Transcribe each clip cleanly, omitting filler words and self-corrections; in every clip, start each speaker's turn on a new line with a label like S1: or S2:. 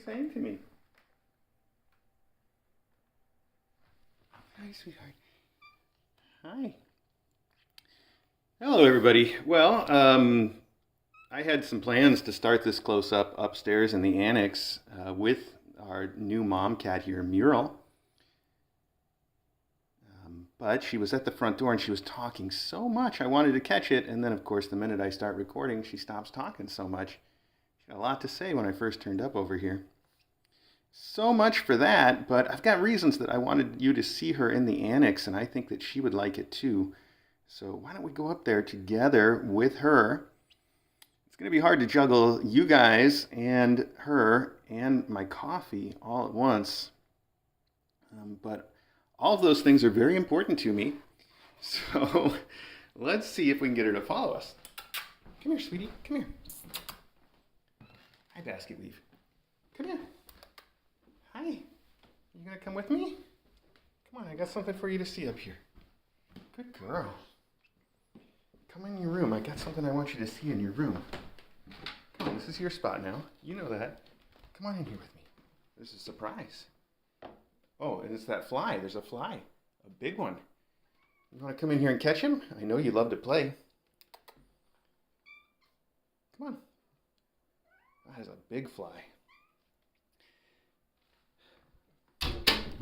S1: saying to me? Hi, sweetheart. Hi. Hello, everybody. Well, I had some plans to start this close-up upstairs in the annex with our new mom cat here, Mural. But she was at the front door and she was talking so much I wanted to catch it. And then, of course, the minute I start recording, she stops talking so much. She had a lot to say when I first turned up over here. So much for that, but I've got reasons that I wanted you to see her in the annex, and I think that she would like it too. So why don't we go up there together with her? It's going to be hard to juggle you guys and her and my coffee all at once. But all of those things are very important to me. So let's see if we can get her to follow us. Come here, sweetie. Come here. Hi, basket weave. Come here. Hi. You gonna come with me? Come on, I got something for you to see up here. Good girl. Come in your room. I got something I want you to see in your room. Come on, this is your spot now. You know that. Come on in here with me. There's a surprise. Oh, and it's that fly. There's a fly. A big one. You want to come in here and catch him? I know you love to play. Come on. That is a big fly.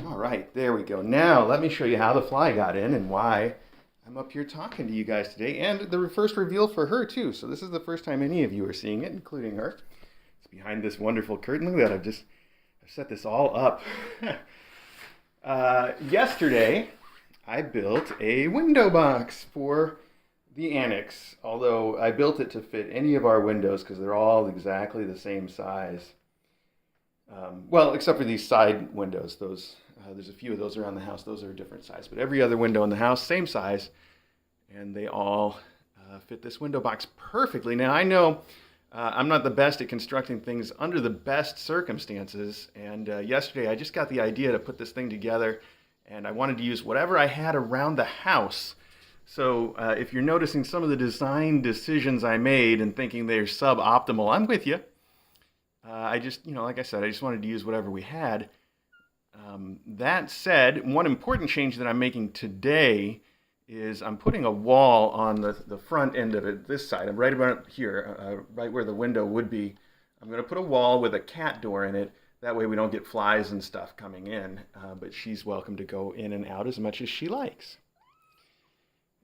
S1: All right, there we go. Now, let me show you how the fly got in and why I'm up here talking to you guys today. And the first reveal for her, too. So this is the first time any of you are seeing it, including her. It's behind this wonderful curtain. Look at that. I've set this all up. Yesterday, I built a window box for the annex, although I built it to fit any of our windows because they're all exactly the same size. Well, except for these side windows. There's a few of those around the house. Those are a different size. But every other window in the house, same size. And they all fit this window box perfectly. Now, I know I'm not the best at constructing things under the best circumstances, and yesterday I just got the idea to put this thing together, and I wanted to use whatever I had around the house. So if you're noticing some of the design decisions I made and thinking they're suboptimal, I'm with you. I just, like I said, I just wanted to use whatever we had. That said, one important change that I'm making today is I'm putting a wall on the front end of it, this side. I'm right about here, right where the window would be. I'm going to put a wall with a cat door in it. That way we don't get flies and stuff coming in. But she's welcome to go in and out as much as she likes.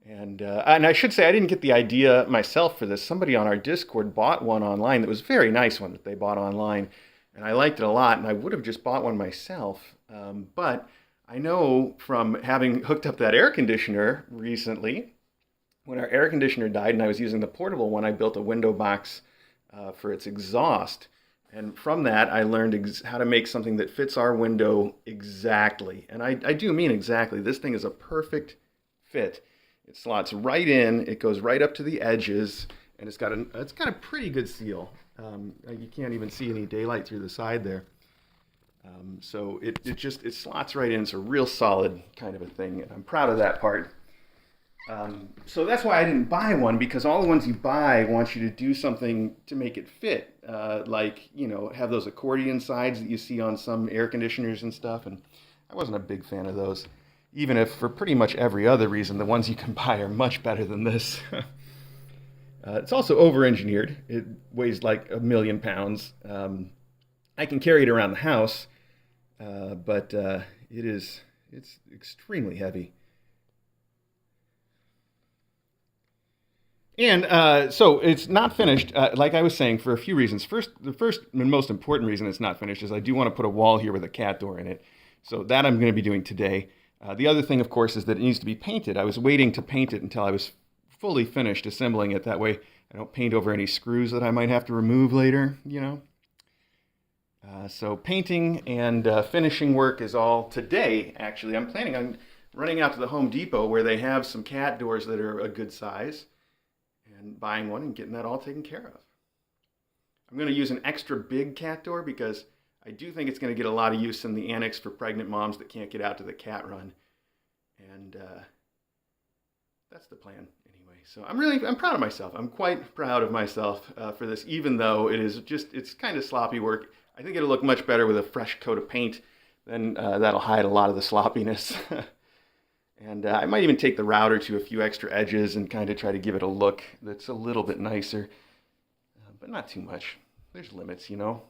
S1: And I should say I didn't get the idea myself for this. Somebody on our Discord bought one online that was a very nice one that they bought online. And I liked it a lot, and I would have just bought one myself. But I know from having hooked up that air conditioner recently, when our air conditioner died and I was using the portable one, I built a window box for its exhaust. And from that, I learned how to make something that fits our window exactly. And I do mean exactly. This thing is a perfect fit. It slots right in. It goes right up to the edges. And it's got a pretty good seal. You can't even see any daylight through the side there. So it slots right in. It's a real solid kind of a thing, and I'm proud of that part. So that's why I didn't buy one, because all the ones you buy want you to do something to make it fit, like, have those accordion sides that you see on some air conditioners and stuff, and I wasn't a big fan of those, even if for pretty much every other reason, the ones you can buy are much better than this. It's also over-engineered. It weighs like 1,000,000 pounds. I can carry it around the house, but it's extremely heavy. And so it's not finished, like I was saying, for a few reasons. The first and most important reason it's not finished is I do want to put a wall here with a cat door in it. So that I'm going to be doing today. The other thing, of course, is that it needs to be painted. I was waiting to paint it until I was fully finished assembling it. That way I don't paint over any screws that I might have to remove later, So painting and finishing work is all today, actually. I'm planning on running out to the Home Depot where they have some cat doors that are a good size and buying one and getting that all taken care of. I'm going to use an extra big cat door because I do think it's going to get a lot of use in the annex for pregnant moms that can't get out to the cat run. And that's the plan anyway. So I'm proud of myself. I'm quite proud of myself for this, even though it's kind of sloppy work. I think it'll look much better with a fresh coat of paint. Then that'll hide a lot of the sloppiness. And I might even take the router to a few extra edges and kind of try to give it a look that's a little bit nicer, but not too much. There's limits, you know.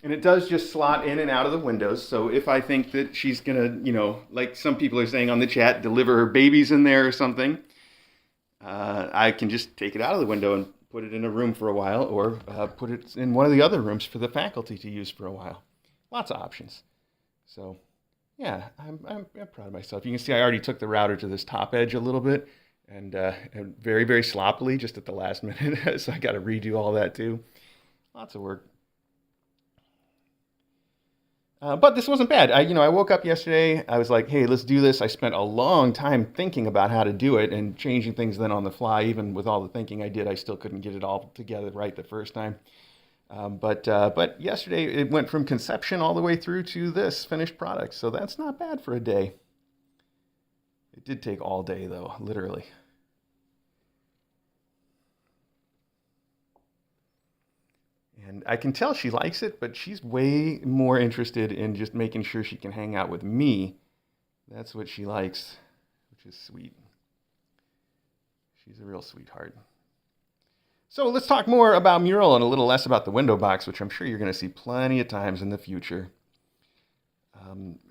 S1: And it does just slot in and out of the windows. So if I think that she's going to, you know, like some people are saying on the chat, deliver her babies in there or something, I can just take it out of the window and put it in a room for a while, or put it in one of the other rooms for the faculty to use for a while. Lots of options. So, yeah, I'm proud of myself. You can see I already took the router to this top edge a little bit, and very, very sloppily just at the last minute. So I got to redo all that too. Lots of work. But this wasn't bad. I woke up yesterday. I was like, hey, let's do this. I spent a long time thinking about how to do it and changing things then on the fly. Even with all the thinking I did, I still couldn't get it all together right the first time. But yesterday it went from conception all the way through to this finished product. So that's not bad for a day. It did take all day though, literally. And I can tell she likes it, but she's way more interested in just making sure she can hang out with me. That's what she likes, which is sweet. She's a real sweetheart. So let's talk more about Mural and a little less about the window box, which I'm sure you're going to see plenty of times in the future.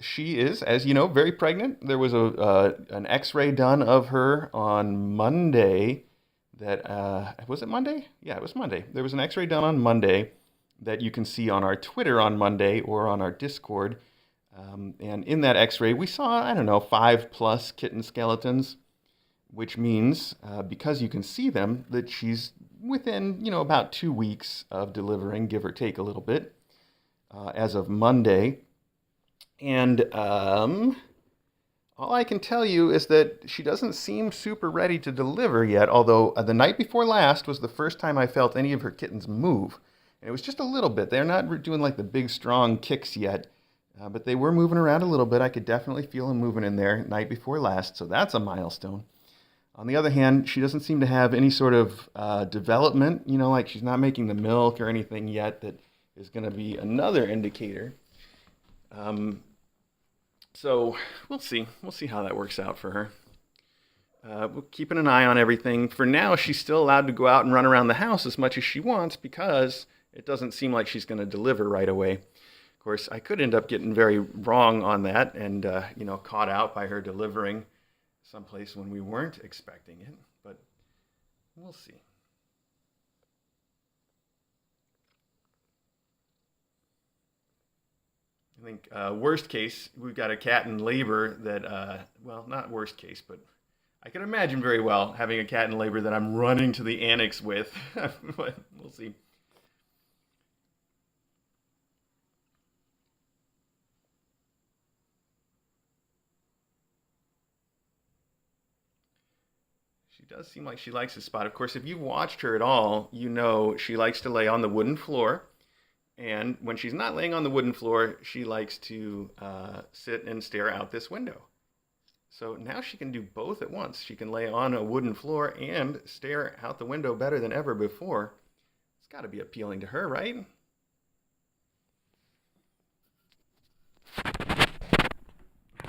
S1: She is, as you know, very pregnant. There was an X-ray done of her on Monday. Was it Monday? Yeah, it was Monday. There was an X-ray done on Monday that you can see on our Twitter on Monday or on our Discord. And in that X-ray, we saw, 5+ kitten skeletons, which means, because you can see them, that she's within, about 2 weeks of delivering, give or take a little bit, as of Monday. And all I can tell you is that she doesn't seem super ready to deliver yet, although the night before last was the first time I felt any of her kittens move. And it was just a little bit. They're not doing like the big, strong kicks yet, but they were moving around a little bit. I could definitely feel them moving in there night before last, so that's a milestone. On the other hand, she doesn't seem to have any sort of development, like she's not making the milk or anything yet that is going to be another indicator. So we'll see. We'll see how that works out for her. We're keeping an eye on everything. For now, she's still allowed to go out and run around the house as much as she wants because it doesn't seem like she's going to deliver right away. Of course, I could end up getting very wrong on that and, caught out by her delivering someplace when we weren't expecting it, but we'll see. I think worst case, we've got a cat in labor that, not worst case, but I can imagine very well having a cat in labor that I'm running to the annex with, but we'll see. She does seem like she likes this spot. Of course, if you've watched her at all, you know she likes to lay on the wooden floor. And when she's not laying on the wooden floor, she likes to sit and stare out this window. So now she can do both at once. She can lay on a wooden floor and stare out the window better than ever before. It's got to be appealing to her, right?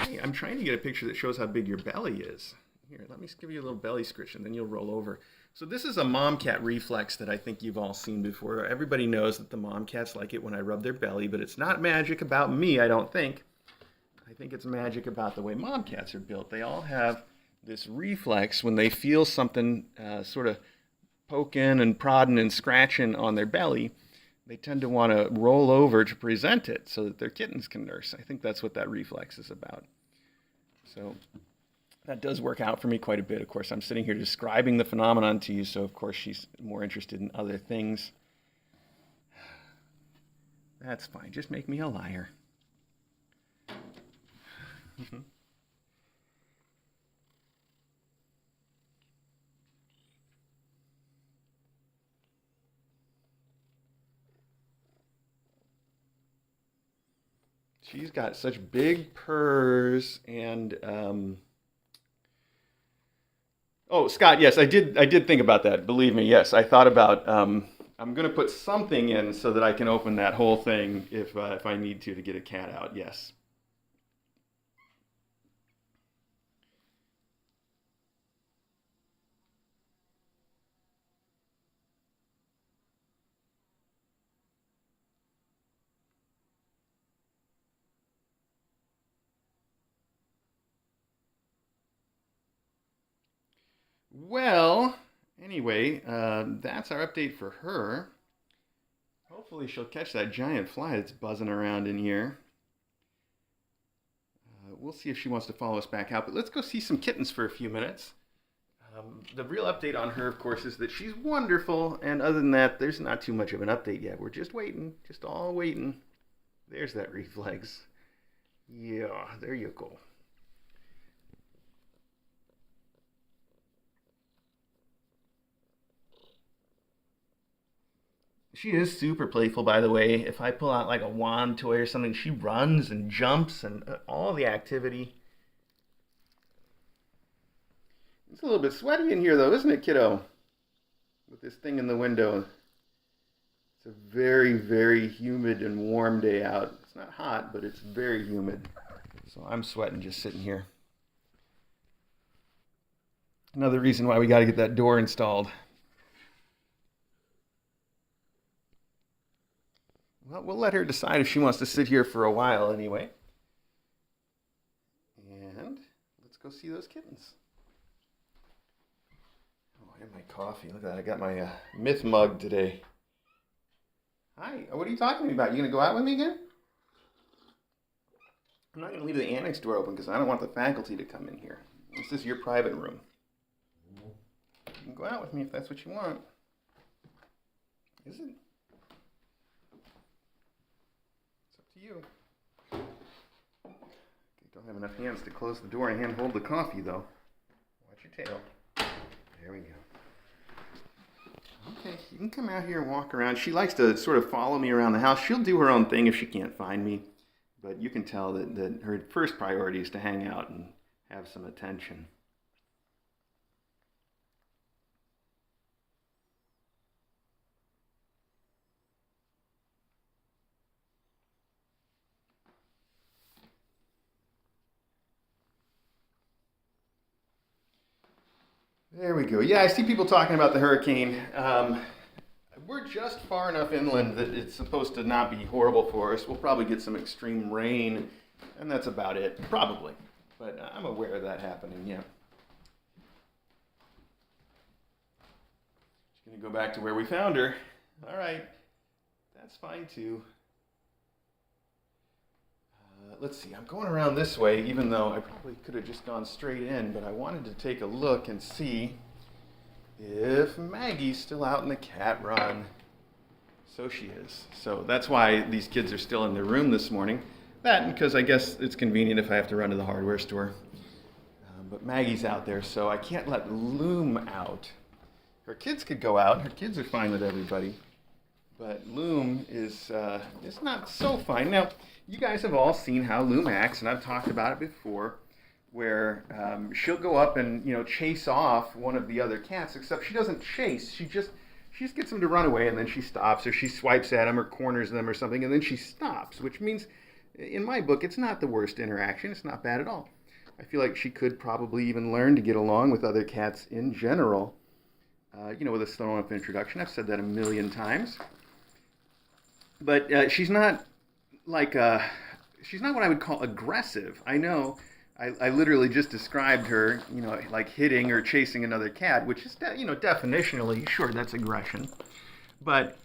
S1: Hey, I'm trying to get a picture that shows how big your belly is. Here, let me give you a little belly scritch and then you'll roll over. So this is a mom cat reflex that I think you've all seen before. Everybody knows that the mom cats like it when I rub their belly, but it's not magic about me, I don't think. I think it's magic about the way mom cats are built. They all have this reflex when they feel something sort of poking and prodding and scratching on their belly. They tend to want to roll over to present it so that their kittens can nurse. I think that's what that reflex is about. So that does work out for me quite a bit. Of course, I'm sitting here describing the phenomenon to you, so of course she's more interested in other things. That's fine. Just make me a liar. She's got such big purrs and Oh, Scott, yes, I did think about that. Believe me, yes, I thought about. I'm gonna put something in so that I can open that whole thing if I need to get a cat out. Yes. Well, anyway, that's our update for her. Hopefully, she'll catch that giant fly that's buzzing around in here. We'll see if she wants to follow us back out. But let's go see some kittens for a few minutes. The real update on her, of course, is that she's wonderful. And other than that, there's not too much of an update yet. We're just waiting, just all waiting. There's that reflex. Yeah, there you go. She is super playful, by the way. If I pull out like a wand toy or something, she runs and jumps and all the activity. It's a little bit sweaty in here, though, isn't it, kiddo? With this thing in the window. It's a very, very humid and warm day out. It's not hot, but it's very humid. So I'm sweating just sitting here. Another reason why we got to get that door installed. Well, we'll let her decide if she wants to sit here for a while anyway. And let's go see those kittens. Oh, I have my coffee. Look at that. I got my Myth mug today. Hi. What are you talking to me about? You going to go out with me again? I'm not going to leave the annex door open because I don't want the faculty to come in here. This is your private room. You can go out with me if that's what you want. Is it? It's up to you. Okay, don't have enough hands to close the door and hand hold the coffee, though. Watch your tail. There we go. Okay, you can come out here and walk around. She likes to sort of follow me around the house. She'll do her own thing if she can't find me. But you can tell that her first priority is to hang out and have some attention. There we go. Yeah, I see people talking about the hurricane. We're just far enough inland that it's supposed to not be horrible for us. We'll probably get some extreme rain, and that's about it, probably. But I'm aware of that happening, yeah. Just going to go back to where we found her. All right, that's fine too. Let's see, I'm going around this way, even though I probably could have just gone straight in, but I wanted to take a look and see if Maggie's still out in the cat run. So she is. So that's why these kids are still in their room this morning. That, and because I guess it's convenient if I have to run to the hardware store. But Maggie's out there, so I can't let Loom out. Her kids could go out. Her kids are fine with everybody. But Loom is not so fine. Now, you guys have all seen how Loom acts, and I've talked about it before, where she'll go up and chase off one of the other cats. Except she doesn't chase. She just gets them to run away, and then she stops, or she swipes at them, or corners them, or something, and then she stops. Which means, in my book, it's not the worst interaction. It's not bad at all. I feel like she could probably even learn to get along with other cats in general. With a slow enough introduction. I've said that a million times. But she's not she's not what I would call aggressive. I know I literally just described her, like hitting or chasing another cat, which is, definitionally, sure, that's aggression. But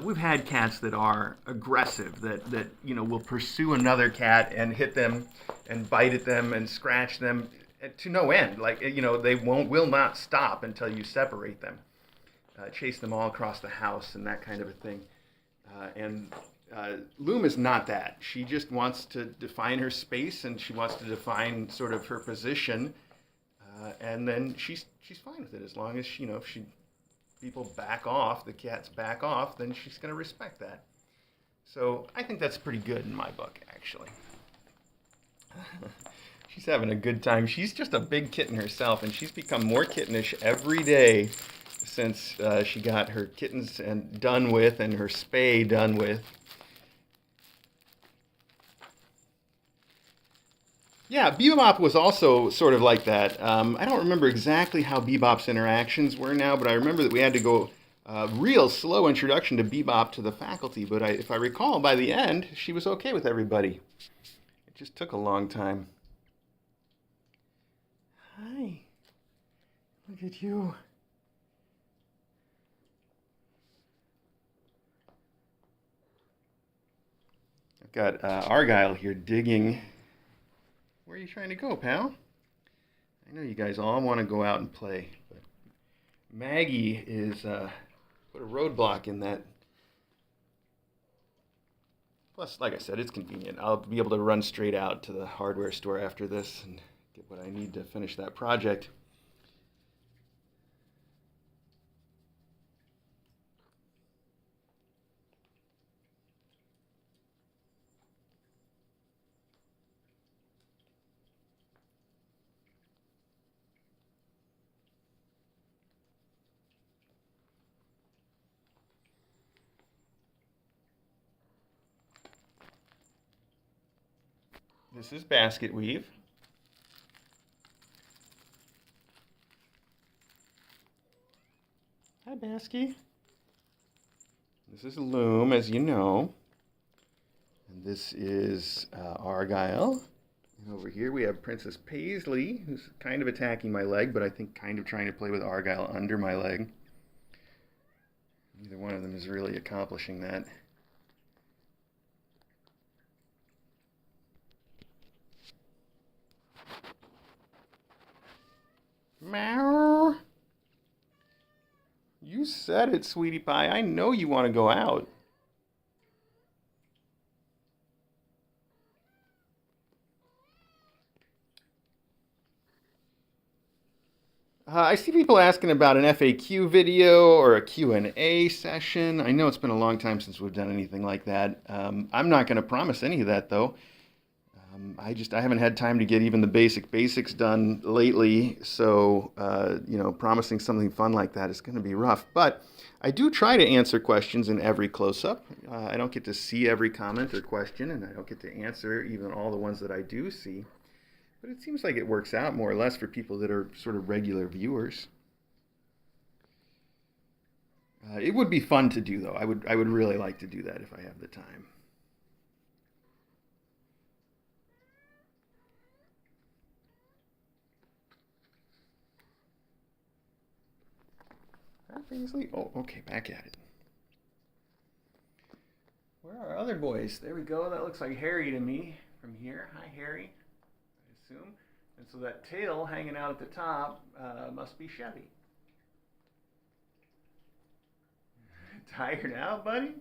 S1: we've had cats that are aggressive, that will pursue another cat and hit them and bite at them and scratch them to no end. Like, they will not stop until you separate them. Chase them all across the house and that kind of a thing. And Loom is not that. She just wants to define her space, and she wants to define sort of her position, and then she's fine with it as long as if people back off, the cats back off, then she's going to respect that. So I think that's pretty good in my book, actually. She's having a good time. She's just a big kitten herself, and she's become more kittenish every day since she got her kittens and done with and her spay done with. Yeah, Bebop was also sort of like that. I don't remember exactly how Bebop's interactions were now, but I remember that we had to go real slow introduction to Bebop to the faculty. But if I recall, by the end, she was okay with everybody. It just took a long time. Hi, look at you. I've got Argyle here digging. Where are you trying to go, pal? I know you guys all want to go out and play, but Maggie is put a roadblock in that. Plus, like I said, it's convenient. I'll be able to run straight out to the hardware store after this and get what I need to finish that project. This is basket weave. Hi, Basky. This is loom, as you know. And this is Argyle. And over here we have Princess Paisley, who's kind of attacking my leg, but I think kind of trying to play with Argyle under my leg. Neither one of them is really accomplishing that. Meow. You said it, sweetie pie. I know you want to go out. I see people asking about an FAQ video or a Q&A session. I know it's been a long time since we've done anything like that. I'm not going to promise any of that, though. I haven't had time to get even the basics done lately, so promising something fun like that is going to be rough. But I do try to answer questions in every close-up. I don't get to see every comment or question, and I don't get to answer even all the ones that I do see. But it seems like it works out more or less for people that are sort of regular viewers. It would be fun to do, though. I would really like to do that if I have the time. Oh, okay, back at it. Where are our other boys? There we go. That looks like Harry to me from here. Hi, Harry, I assume. And so that tail hanging out at the top must be Chevy. Tired out, buddy?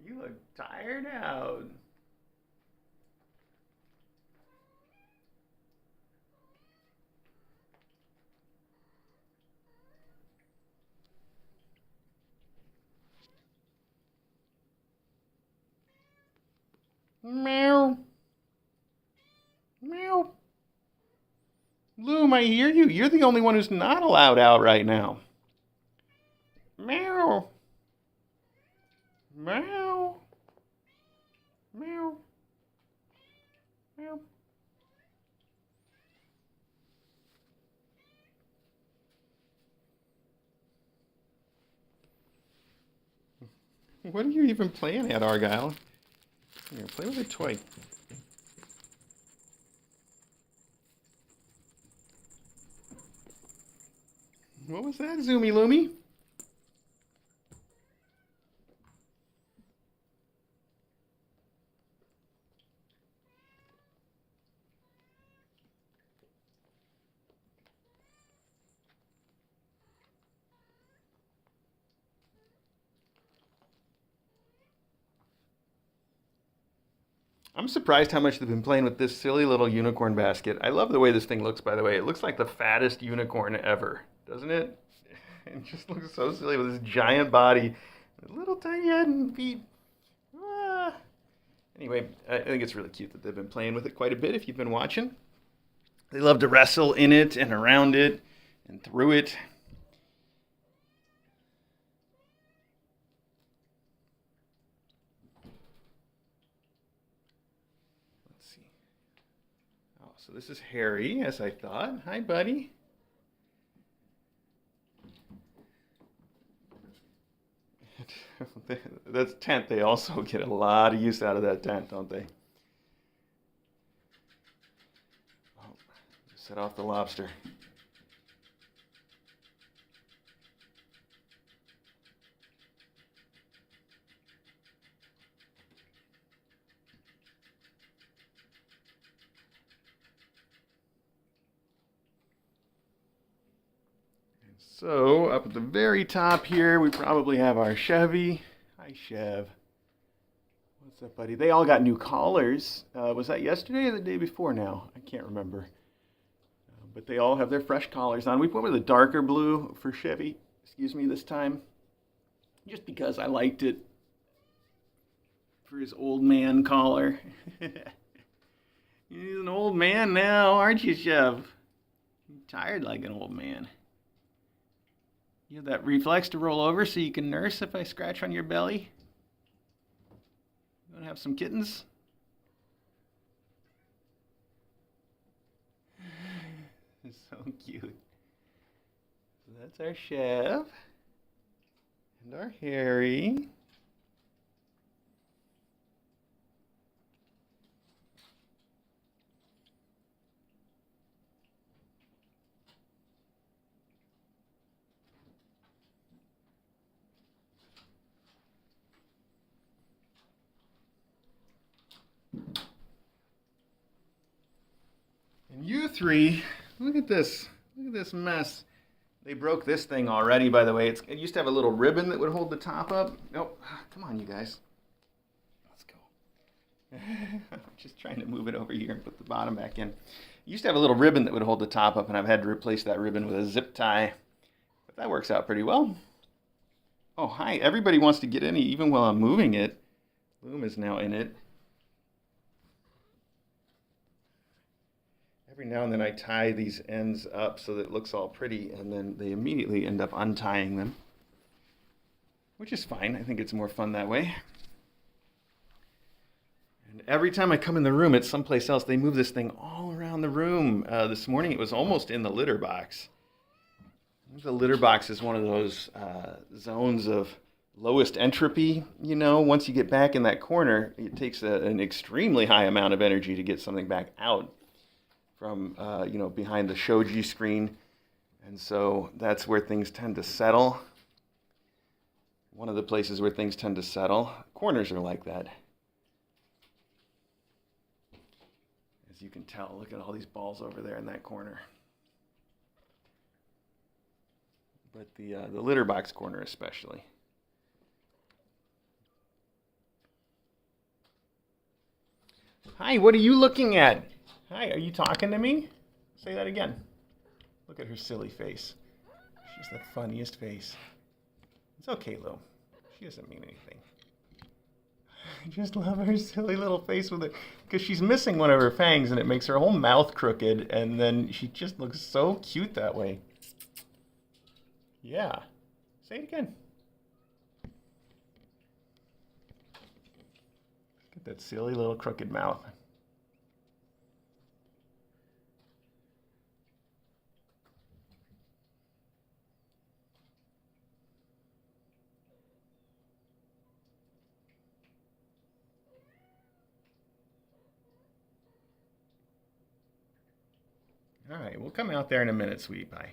S1: You look tired out. Meow. Meow. Loom, I hear you. You're the only one who's not allowed out right now. Meow. Meow. Meow. Meow. What are you even playing at, Argyle? Here, play with a toy. What was that, Zoomy Loomy? I'm surprised how much they've been playing with this silly little unicorn basket. I love the way this thing looks, by the way. It looks like the fattest unicorn ever, doesn't it? It just looks so silly with this giant body, little tiny head and feet. Ah. Anyway, I think it's really cute that they've been playing with it quite a bit if you've been watching. They love to wrestle in it and around it and through it. Let's see. Oh, so this is Harry, as I thought. Hi, buddy. That's tent. They also get a lot of use out of that tent, don't they? Oh, set off the lobster. So up at the very top here, we probably have our Chevy. Hi, Chev. What's up, buddy? They all got new collars. Was that yesterday or the day before now? I can't remember. But they all have their fresh collars on. We went with a darker blue for Chevy, this time. Just because I liked it for his old man collar. He's an old man now, aren't you, Chev? You're tired like an old man. You have that reflex to roll over so you can nurse if I scratch on your belly? You want to have some kittens? So cute. So that's our Chev. And our Harry. And you three, look at this. Look at this mess. They broke this thing already, by the way. It used to have a little ribbon that would hold the top up. Nope. Come on, you guys. Let's go. I'm just trying to move it over here and put the bottom back in. It used to have a little ribbon that would hold the top up, and I've had to replace that ribbon with a zip tie. But that works out pretty well. Oh, hi. Everybody wants to get in it, even while I'm moving it. Loom is now in it. Every now and then I tie these ends up so that it looks all pretty, and then they immediately end up untying them, which is fine. I think it's more fun that way. And every time I come in the room, it's someplace else. They move this thing all around the room. This morning it was almost in the litter box. The litter box is one of those zones of lowest entropy. You know, once you get back in that corner, it takes an extremely high amount of energy to get something back out from, behind the shoji screen. And so that's where things tend to settle. One of the places where things tend to settle. Corners are like that. As you can tell, look at all these balls over there in that corner. But the litter box corner especially. Hi, what are you looking at? Hi, are you talking to me? Say that again. Look at her silly face. She's the funniest face. It's okay, Lou. She doesn't mean anything. I just love her silly little face with it. Because she's missing one of her fangs and it makes her whole mouth crooked. And then she just looks so cute that way. Yeah. Say it again. Look at that silly little crooked mouth. All right, we'll come out there in a minute, sweetie pie.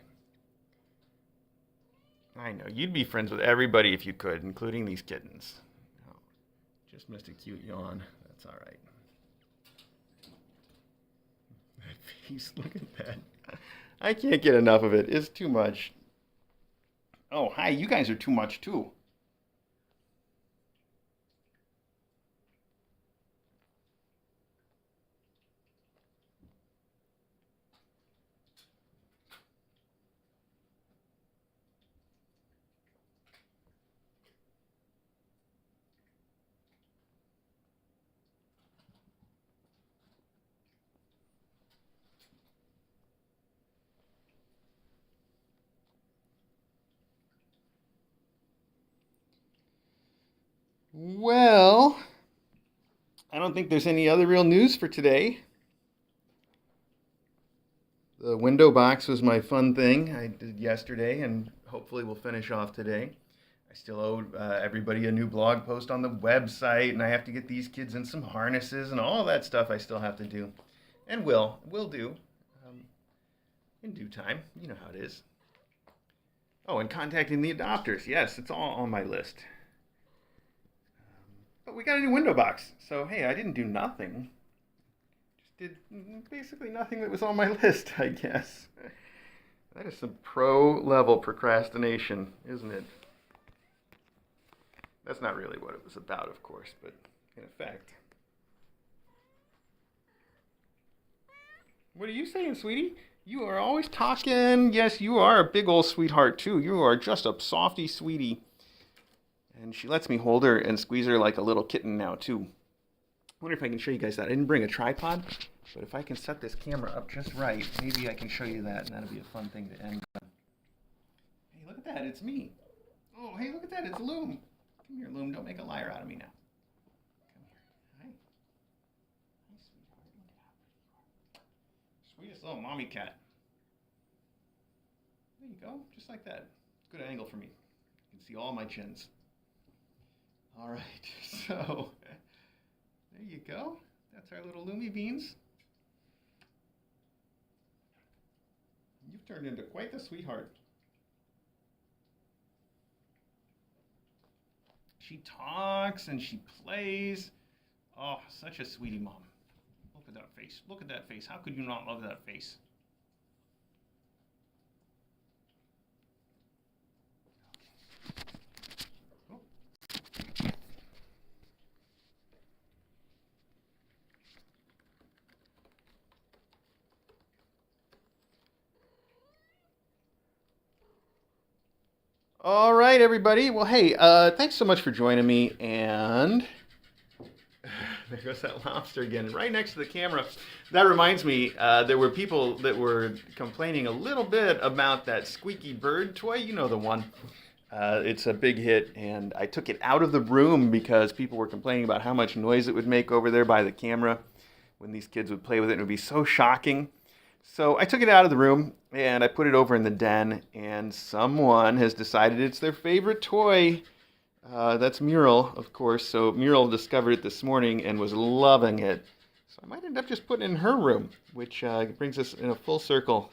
S1: I know, you'd be friends with everybody if you could, including these kittens. Oh, just missed a cute yawn. That's all right. That face, look at that. I can't get enough of it. It's too much. Oh, hi, you guys are too much, too. Well, I don't think there's any other real news for today. The window box was my fun thing I did yesterday, and hopefully we'll finish off today. I still owe everybody a new blog post on the website, and I have to get these kids in some harnesses and all that stuff I still have to do. And will do in due time. You know how it is. Oh, and contacting the adopters. Yes, it's all on my list. But we got a new window box. So, hey, I didn't do nothing. Just did basically nothing that was on my list, I guess. That is some pro-level procrastination, isn't it? That's not really what it was about, of course, but in effect. What are you saying, sweetie? You are always talking. Yes, you are a big old sweetheart, too. You are just a softy sweetie. And she lets me hold her and squeeze her like a little kitten now, too. I wonder if I can show you guys that. I didn't bring a tripod, but if I can set this camera up just right, maybe I can show you that, and that'll be a fun thing to end on. Hey, look at that. It's me. Oh, hey, look at that. It's Loom. Come here, Loom. Don't make a liar out of me now. Come here. Hi. Hi, sweetheart. Sweetest little mommy cat. There you go. Just like that. Good angle for me. You can see all my chins. All right, so there you go. That's our little Loomy Beans. You've turned into quite the sweetheart. She talks and she plays. Oh, such a sweetie mom. Look at that face. Look at that face. How could you not love that face? All right, everybody. Well, hey, thanks so much for joining me. And there goes that lobster again, right next to the camera. That reminds me, there were people that were complaining a little bit about that squeaky bird toy. You know the one. It's a big hit, and I took it out of the room because people were complaining about how much noise it would make over there by the camera when these kids would play with it. It would be so shocking. So I took it out of the room, and I put it over in the den, and someone has decided it's their favorite toy. That's Mural, of course. So Mural discovered it this morning and was loving it. So I might end up just putting it in her room, which brings us in a full circle.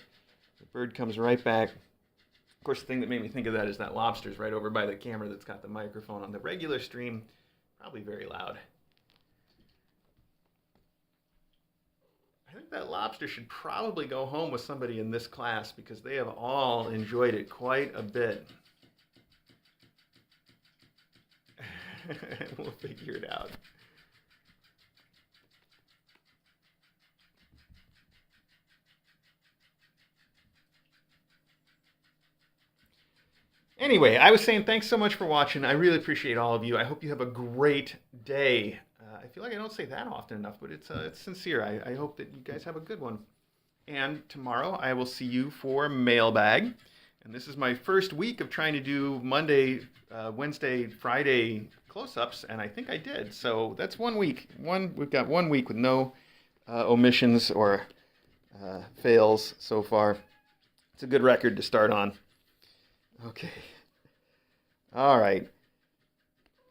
S1: The bird comes right back. Of course, the thing that made me think of that is that lobster's right over by the camera that's got the microphone on the regular stream. Probably very loud. I think that lobster should probably go home with somebody in this class because they have all enjoyed it quite a bit. We'll figure it out. Anyway, I was saying thanks so much for watching. I really appreciate all of you. I hope you have a great day. I feel like I don't say that often enough, but it's sincere. I hope that you guys have a good one. And tomorrow I will see you for mailbag. And this is my first week of trying to do Monday, Wednesday, Friday close-ups, and I think I did. So that's 1 week. We've got 1 week with no omissions or fails so far. It's a good record to start on. Okay. All right.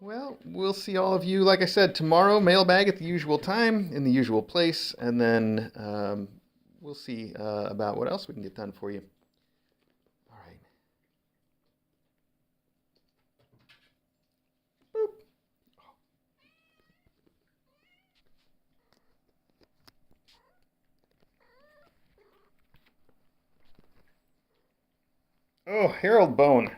S1: Well, we'll see all of you, like I said, tomorrow, mailbag at the usual time, in the usual place, and then we'll see about what else we can get done for you. All right. Boop. Oh, Harold Bone.